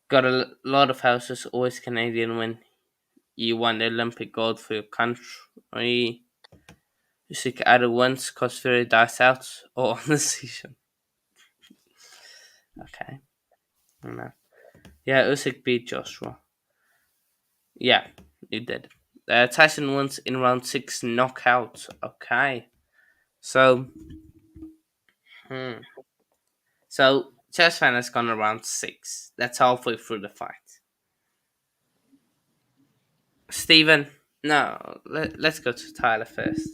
got a lot of houses. Always Canadian when you won the Olympic gold for your country. Usyk either wins because Fury dies out or on the season. Okay. No. Yeah, Usyk beat Joshua. Yeah, he did. Tyson wins in round 6 knockout. Okay. So, so Chess fan has gone around 6. That's halfway through the fight. Steven, no, let's go to Tyler first.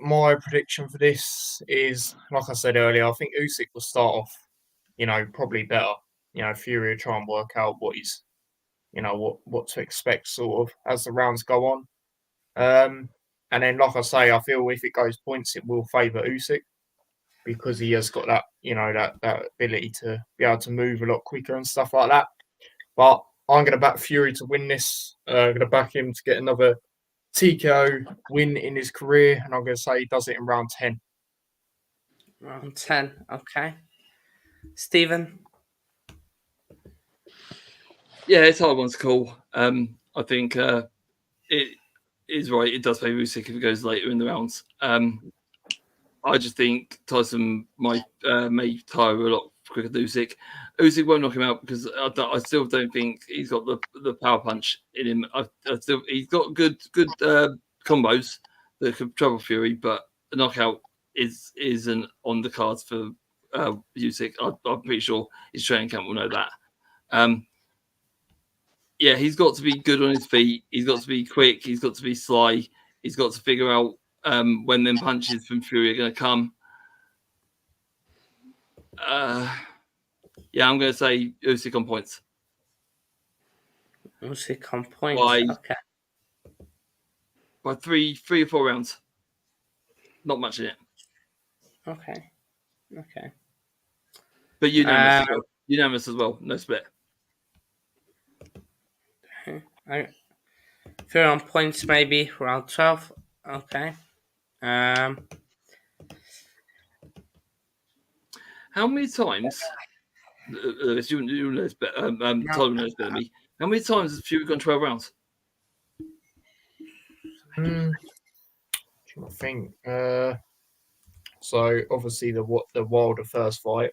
My prediction for this is, like I said earlier, I think Usyk will start off, probably better. Fury will try and work out what he's, what to expect sort of as the rounds go on. And then, like I say, I feel if it goes points, it will favour Usyk because he has got that, that ability to be able to move a lot quicker and stuff like that. But I'm going to back Fury to win this. I'm going to back him to get another TKO win in his career, and I'm going to say he does it in round 10. Round 10, okay. Stephen? Yeah, it's a hard one to call. I think it is right. It does favour Usyk if it goes later in the rounds. I just think Tyson might may tire a lot quicker than Usyk. Usyk won't knock him out because I still don't think he's got the power punch in him. He's got good combos that could trouble Fury, but a knockout isn't on the cards for Usyk. I'm pretty sure his training camp will know that. Yeah, he's got to be good on his feet. He's got to be quick. He's got to be sly. He's got to figure out when them punches from Fury are going to come. Yeah, I'm going to say Usyk on points. Usyk on points. Okay. By three or 4 rounds. Not much in it. Okay. But unanimous as well. Unanimous as well. No split. Fury on points, maybe round 12. Okay. How many times? You know this better. Tyler knows better than me. How many times has Fury gone 12 rounds? I think. So obviously the Wilder first fight.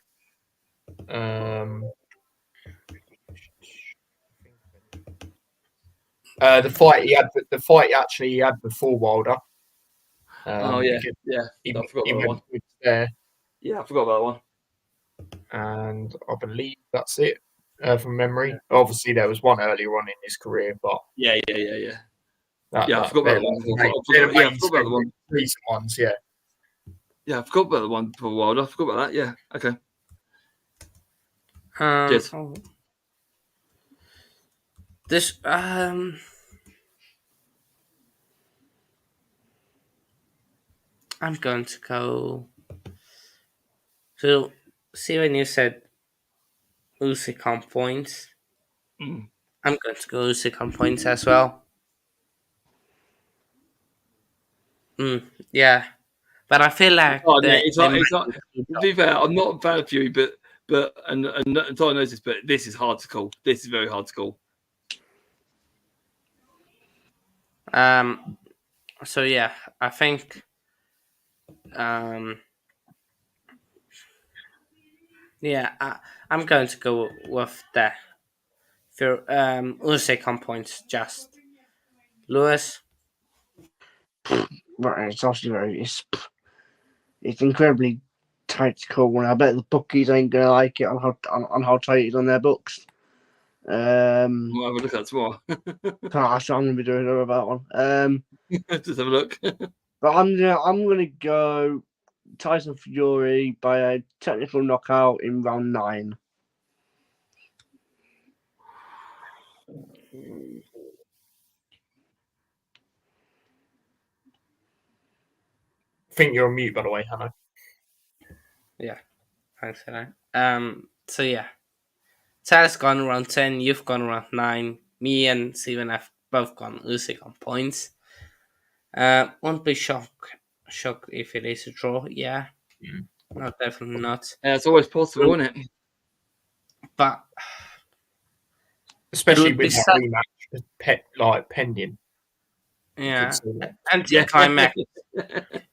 The fight he had before Wilder. Oh yeah, He I forgot about that one. There, Yeah, I forgot about that one. and I believe that's it from memory. Obviously, there was one earlier on in his career, but yeah. I forgot about they're the one. Recent ones, yeah. Yeah, I forgot about the one for Wilder. I forgot about that. Yeah, okay. Yes. This I'm going to go. So, see when you said Usyk on points, I'm going to go Usyk on points as well. Yeah, but I feel like to be fair, I'm not a fan of Fury, but and Tyler knows this, but this is hard to call. This is very hard to call. So yeah, I think I'm going to go with that. For Usyk on points, just Lewis. Right, it's obviously it's incredibly tight to call one. I bet the bookies ain't gonna like it on how tight it is on their books. We'll have a look at that tomorrow. I'm gonna be doing over that one. Just have a look. But I'm gonna go Tyson Fury by a technical knockout in round 9. I think you're on mute, by the way, Hannah. Yeah, thanks for that. So yeah, Tyler's gone around 10, you've gone around 9. Me and Steven have both gone Usyk on points. Won't be shocked if it is a draw. Yeah, no, definitely not. Yeah, it's always possible, isn't it? But Especially would be with that sad. rematch pending. yeah, see that. anticlimactic.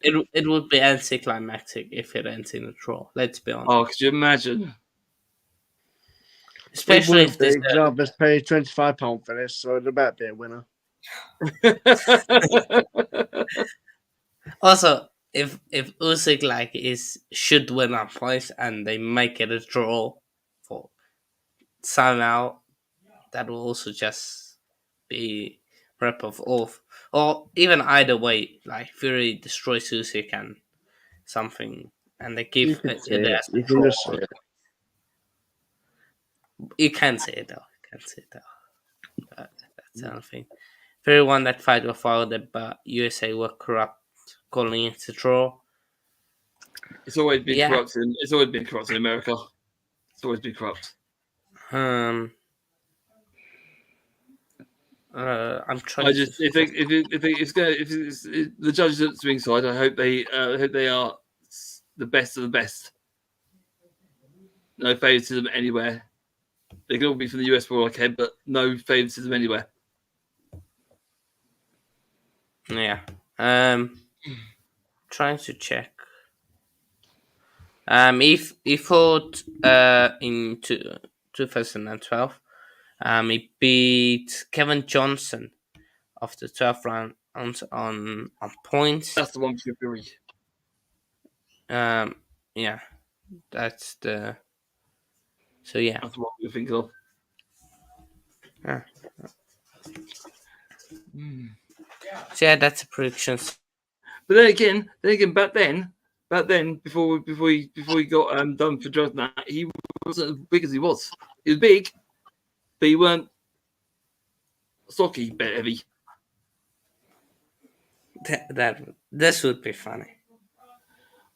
It would be anticlimactic if it ends in a draw. Let's be honest. Oh, could you imagine? Especially if this. I've just paid £25 for this, so it better be a winner. Also, if Usyk should win on points and they make it a draw for somehow, that will also just be rip off. Or even either way, like Fury destroys Usyk and something, and they give You can it say as it. a You can draw. just say it. You can say it though. That's another thing. Fury won that fight with Wilder, but USA were corrupt, calling it a draw. It's always been corrupt. It's always been corrupt in America. It's always been corrupt. I'm trying. If the judges at the swing side, I hope they are the best of the best. No favoritism anywhere. They can all be from the US for all I care, but no favoritism anywhere. Yeah. Trying to check. He fought in 2012. He beat Kevin Johnson after 12 rounds on points. That's the one for Fury. Yeah, that's the. So yeah, that's what you're thinking of. Yeah. So yeah, that's a prediction. But then again, back then, before he got done for drugs, he wasn't as big as he was. He was big, but he weren't stocky, but heavy. This would be funny.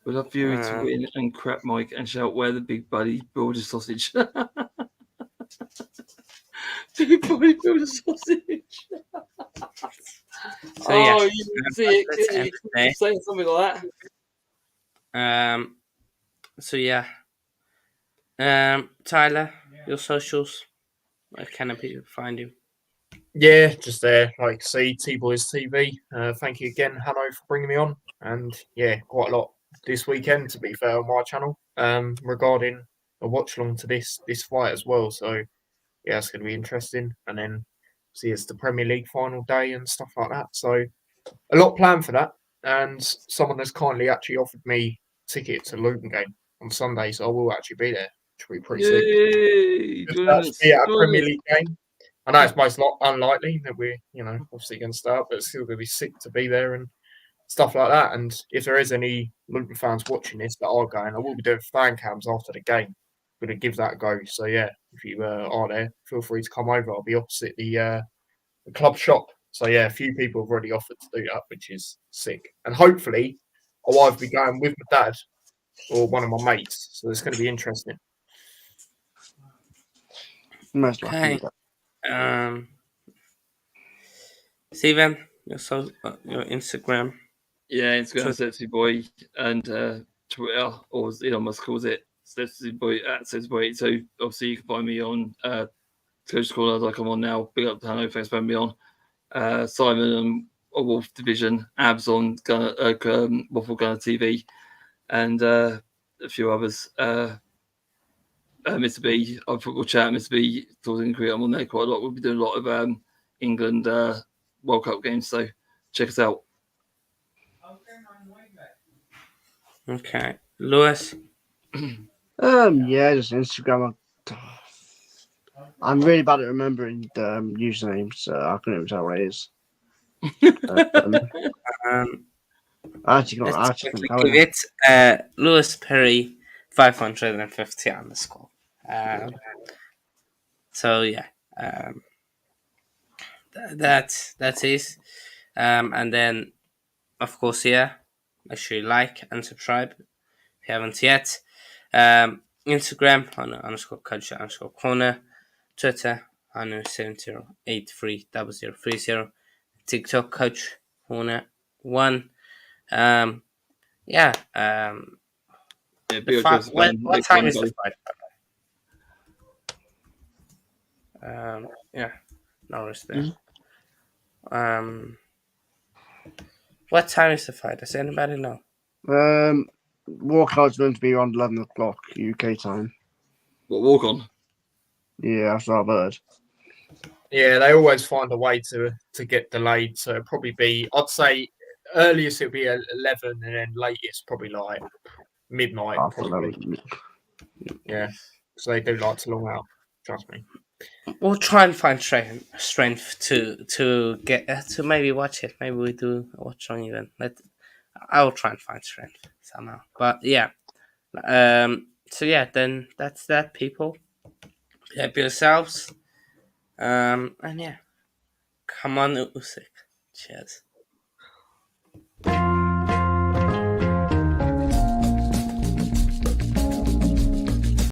We'd love Fury to win and crap Mike and shout, "Where the big buddy builder sausage?" Big buddy builder sausage. So yeah, you can see it. Saying something like that. So yeah. Tyler, your socials. Where can people find you? Yeah, just there. Like see, T Boys TV. Thank you again, Hanno, for bringing me on. And yeah, quite a lot this weekend, to be fair, on my channel. Regarding a watch along to this fight as well. So yeah, it's going to be interesting. And then see, it's the Premier League final day and stuff like that. So a lot planned for that. And someone has kindly actually offered me a ticket to the Luton game on Sunday, so I will actually be there, which will be pretty sick. Just be at a Premier League game. I know it's most unlikely that we're, obviously going to start, but it's still going to be sick to be there and stuff like that. And if there is any Luton fans watching this that are going, I will be doing fan cams after the game. I'm going to give that a go. So yeah, if you are there, feel free to come over. I'll be opposite the club shop. So yeah, a few people have already offered to do that, which is sick. And hopefully, I'll either be going with my dad or one of my mates. So it's going to be interesting. Most likely. Steven, your Instagram. Yeah, Instagram, Sexy Boy, and Twitter, or as Elon Musk calls it, Sexy Boy at Sexy Boy. So obviously you can find me on Coach Corner, like I'm on now. Big up to Hanno, thanks for having me on. Simon and Wolf Division, Abs on Waffle Gunner TV, and a few others. Mr. B, on Football Chat, Mr. B, talking Korea. I'm on there quite a lot. We'll be doing a lot of England World Cup games, so check us out. Okay, Lewis. Yeah, just Instagram. I'm really bad at remembering the usernames, so I couldn't even tell what it is. Give it Lewis Perry 550 underscore. So yeah, that is, and then of course make sure you like and subscribe if you haven't yet. Instagram on _culture_corner. Twitter, 170830030. TikTok, Coach Hornet 1. Yeah. Yeah, The fight, what next time one, is the buddy. fight? Yeah, Norris there. What time is the fight? Does anybody know? Walkout's going to be around 11 o'clock UK time. What, walk on? Yeah, that's what I've heard. Yeah, they always find a way to get delayed. So it'll probably be, I'd say, earliest it'll be 11, and then latest probably like midnight. After Probably. 11. Yeah, so they do like to long out. Trust me. We'll try and find strength to get to maybe watch it. Maybe we do a watch on even. I will try and find strength somehow. But yeah. So yeah, then that's that, people. Help yourselves. And yeah, come on, Usyk. Cheers.